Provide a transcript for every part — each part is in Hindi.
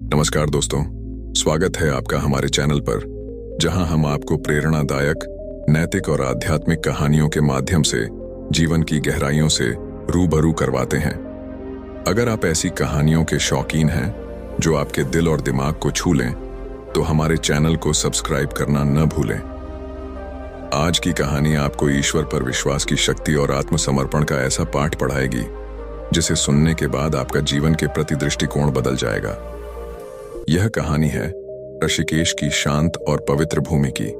नमस्कार दोस्तों, स्वागत है आपका हमारे चैनल पर, जहां हम आपको प्रेरणादायक, नैतिक और आध्यात्मिक कहानियों के माध्यम से जीवन की गहराइयों से रूबरू करवाते हैं। अगर आप ऐसी कहानियों के शौकीन हैं जो आपके दिल और दिमाग को छू लें, तो हमारे चैनल को सब्सक्राइब करना न भूलें। आज की कहानी आपको ईश्वर पर विश्वास की शक्ति और आत्मसमर्पण का ऐसा पाठ पढ़ाएगी जिसे सुनने के बाद आपका जीवन के प्रति दृष्टिकोण बदल जाएगा। यह कहानी है ऋषिकेश की शांत और पवित्र भूमि की,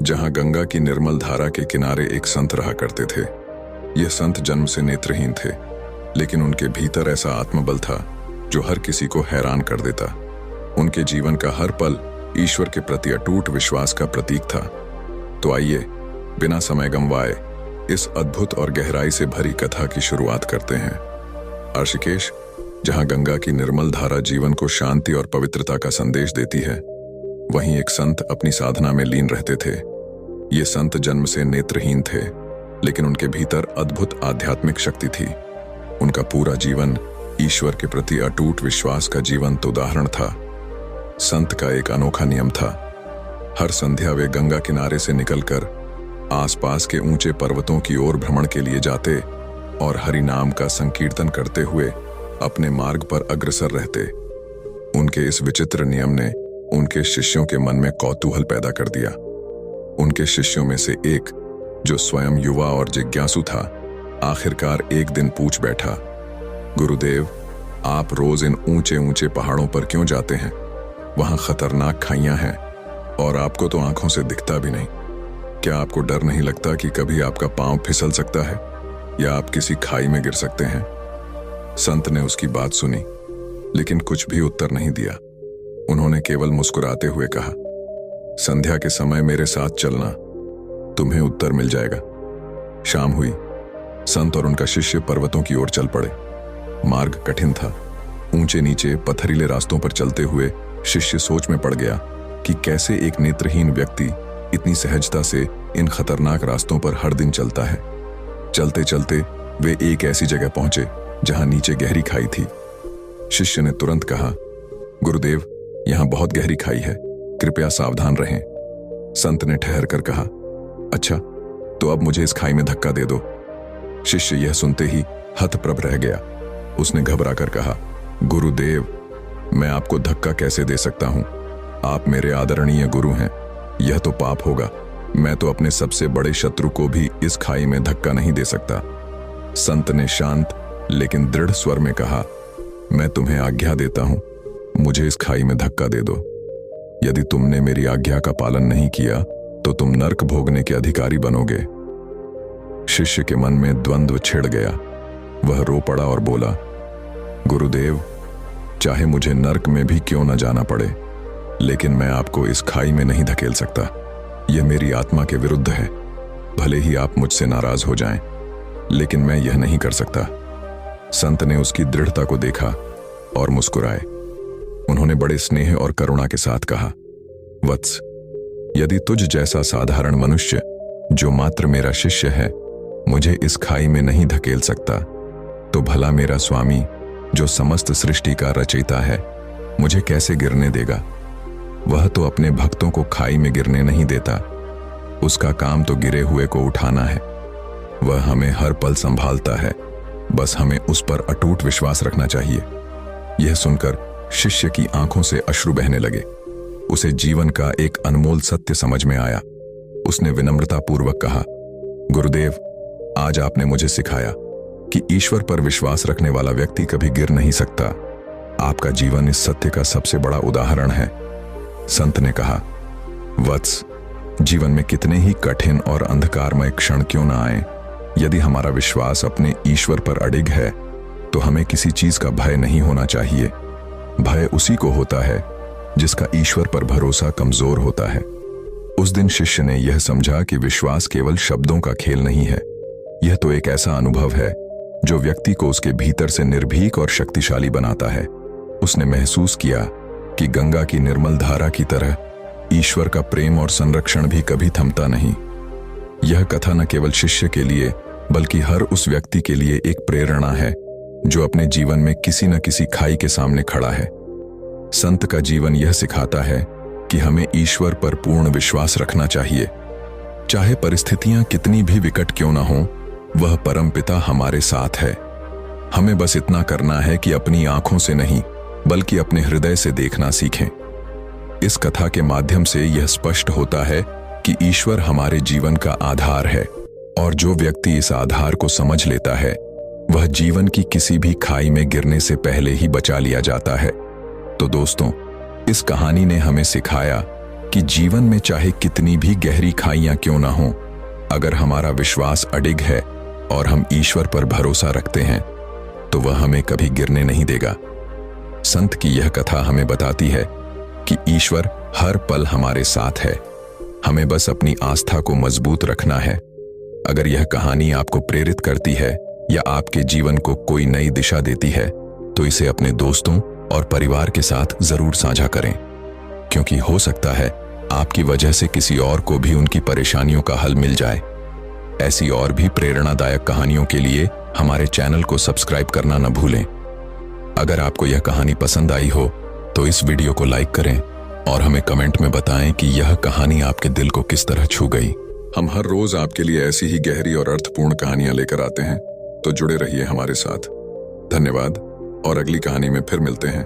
जहां गंगा की निर्मल धारा के किनारे एक संत रहा करते थे। यह संत जन्म से नेत्रहीन थे, लेकिन उनके भीतर ऐसा आत्मबल था जो हर किसी को हैरान कर देता। उनके जीवन का हर पल ईश्वर के प्रति अटूट विश्वास का प्रतीक था। तो आइए, बिना समय गंवाए इस अद्भुत और गहराई से भरी कथा की शुरुआत करते हैं। ऋषिकेश, जहां गंगा की निर्मल धारा जीवन को शांति और पवित्रता का संदेश देती है, वहीं एक संत अपनी साधना में लीन रहते थे। ये संत जन्म से नेत्रहीन थे, लेकिन उनके भीतर अद्भुत आध्यात्मिक शक्ति थी। उनका पूरा जीवन ईश्वर के प्रति अटूट विश्वास का जीवंत उदाहरण था। संत का एक अनोखा नियम था। हर संध्या वे गंगा किनारे से निकलकर आसपास के ऊंचे पर्वतों की ओर भ्रमण के लिए जाते और हरि नाम का संकीर्तन करते हुए अपने मार्ग पर अग्रसर रहते। उनके इस विचित्र नियम ने उनके शिष्यों के मन में कौतूहल पैदा कर दिया। उनके शिष्यों में से एक, जो स्वयं युवा और जिज्ञासु था, आखिरकार एक दिन पूछ बैठा, गुरुदेव, आप रोज इन ऊंचे ऊंचे पहाड़ों पर क्यों जाते हैं? वहां खतरनाक खाइयां हैं और आपको तो आंखों से दिखता भी नहीं। क्या आपको डर नहीं लगता कि कभी आपका पांव फिसल सकता है या आप किसी खाई में गिर सकते हैं? संत ने उसकी बात सुनी, लेकिन कुछ भी उत्तर नहीं दिया। उन्होंने केवल मुस्कुराते हुए कहा, संध्या के समय मेरे साथ चलना, तुम्हें उत्तर मिल जाएगा। शाम हुई। संत और उनका शिष्य पर्वतों की ओर चल पड़े। मार्ग कठिन था। ऊंचे नीचे पथरीले रास्तों पर चलते हुए शिष्य सोच में पड़ गया कि कैसे एक नेत्रहीन व्यक्ति इतनी सहजता से इन खतरनाक रास्तों पर हर दिन चलता है। चलते चलते वे एक ऐसी जगह पहुंचे जहां नीचे गहरी खाई थी। शिष्य ने तुरंत कहा, गुरुदेव, यहां बहुत गहरी खाई है, कृपया सावधान रहें। संत ने ठहर कर कहा, अच्छा, तो अब मुझे इस खाई में धक्का दे दो। शिष्य यह सुनते ही हतप्रभ रह गया। उसने घबरा कर कहा, गुरुदेव, मैं आपको धक्का कैसे दे सकता हूं? आप मेरे आदरणीय गुरु हैं। यह तो पाप होगा। मैं तो अपने सबसे बड़े शत्रु को भी इस खाई में धक्का नहीं दे सकता। संत ने शांत लेकिन दृढ़ स्वर में कहा, मैं तुम्हें आज्ञा देता हूं, मुझे इस खाई में धक्का दे दो। यदि तुमने मेरी आज्ञा का पालन नहीं किया तो तुम नर्क भोगने के अधिकारी बनोगे। शिष्य के मन में द्वंद्व छिड़ गया। वह रो पड़ा और बोला, गुरुदेव, चाहे मुझे नर्क में भी क्यों न जाना पड़े, लेकिन मैं आपको इस खाई में नहीं धकेल सकता। यह मेरी आत्मा के विरुद्ध है। भले ही आप मुझसे नाराज हो जाएं, लेकिन मैं यह नहीं कर सकता। संत ने उसकी दृढ़ता को देखा और मुस्कुराए। उन्होंने बड़े स्नेह और करुणा के साथ कहा, वत्स, यदि तुझ जैसा साधारण मनुष्य जो मात्र मेरा शिष्य है मुझे इस खाई में नहीं धकेल सकता, तो भला मेरा स्वामी जो समस्त सृष्टि का रचयिता है मुझे कैसे गिरने देगा? वह तो अपने भक्तों को खाई में गिरने नहीं देता। उसका काम तो गिरे हुए को उठाना है। वह हमें हर पल संभालता है, बस हमें उस पर अटूट विश्वास रखना चाहिए। यह सुनकर शिष्य की आंखों से अश्रु बहने लगे। उसे जीवन का एक अनमोल सत्य समझ में आया। उसने विनम्रतापूर्वक कहा, गुरुदेव, आज आपने मुझे सिखाया कि ईश्वर पर विश्वास रखने वाला व्यक्ति कभी गिर नहीं सकता। आपका जीवन इस सत्य का सबसे बड़ा उदाहरण है। संत ने कहा, वत्स, जीवन में कितने ही कठिन और अंधकारमय क्षण क्यों न आए, यदि हमारा विश्वास अपने ईश्वर पर अडिग है तो हमें किसी चीज का भय नहीं होना चाहिए। भय उसी को होता है जिसका ईश्वर पर भरोसा कमजोर होता है। उस दिन शिष्य ने यह समझा कि विश्वास केवल शब्दों का खेल नहीं है। यह तो एक ऐसा अनुभव है जो व्यक्ति को उसके भीतर से निर्भीक और शक्तिशाली बनाता है। उसने महसूस किया कि गंगा की निर्मल धारा की तरह ईश्वर का प्रेम और संरक्षण भी कभी थमता नहीं। यह कथा न केवल शिष्य के लिए बल्कि हर उस व्यक्ति के लिए एक प्रेरणा है जो अपने जीवन में किसी न किसी खाई के सामने खड़ा है। संत का जीवन यह सिखाता है कि हमें ईश्वर पर पूर्ण विश्वास रखना चाहिए। चाहे परिस्थितियां कितनी भी विकट क्यों ना हो, वह परमपिता हमारे साथ है। हमें बस इतना करना है कि अपनी आंखों से नहीं बल्कि अपने हृदय से देखना सीखें। इस कथा के माध्यम से यह स्पष्ट होता है कि ईश्वर हमारे जीवन का आधार है, और जो व्यक्ति इस आधार को समझ लेता है वह जीवन की किसी भी खाई में गिरने से पहले ही बचा लिया जाता है। तो दोस्तों, इस कहानी ने हमें सिखाया कि जीवन में चाहे कितनी भी गहरी खाइयां क्यों ना हो, अगर हमारा विश्वास अडिग है और हम ईश्वर पर भरोसा रखते हैं तो वह हमें कभी गिरने नहीं देगा। संत की यह कथा हमें बताती है कि ईश्वर हर पल हमारे साथ है, हमें बस अपनी आस्था को मजबूत रखना है। अगर यह कहानी आपको प्रेरित करती है या आपके जीवन को कोई नई दिशा देती है तो इसे अपने दोस्तों और परिवार के साथ जरूर साझा करें, क्योंकि हो सकता है आपकी वजह से किसी और को भी उनकी परेशानियों का हल मिल जाए। ऐसी और भी प्रेरणादायक कहानियों के लिए हमारे चैनल को सब्सक्राइब करना न भूलें। अगर आपको यह कहानी पसंद आई हो तो इस वीडियो को लाइक करें और हमें कमेंट में बताएं कि यह कहानी आपके दिल को किस तरह छू गई। हम हर रोज आपके लिए ऐसी ही गहरी और अर्थपूर्ण कहानियां लेकर आते हैं, तो जुड़े रहिए हमारे साथ। धन्यवाद, और अगली कहानी में फिर मिलते हैं।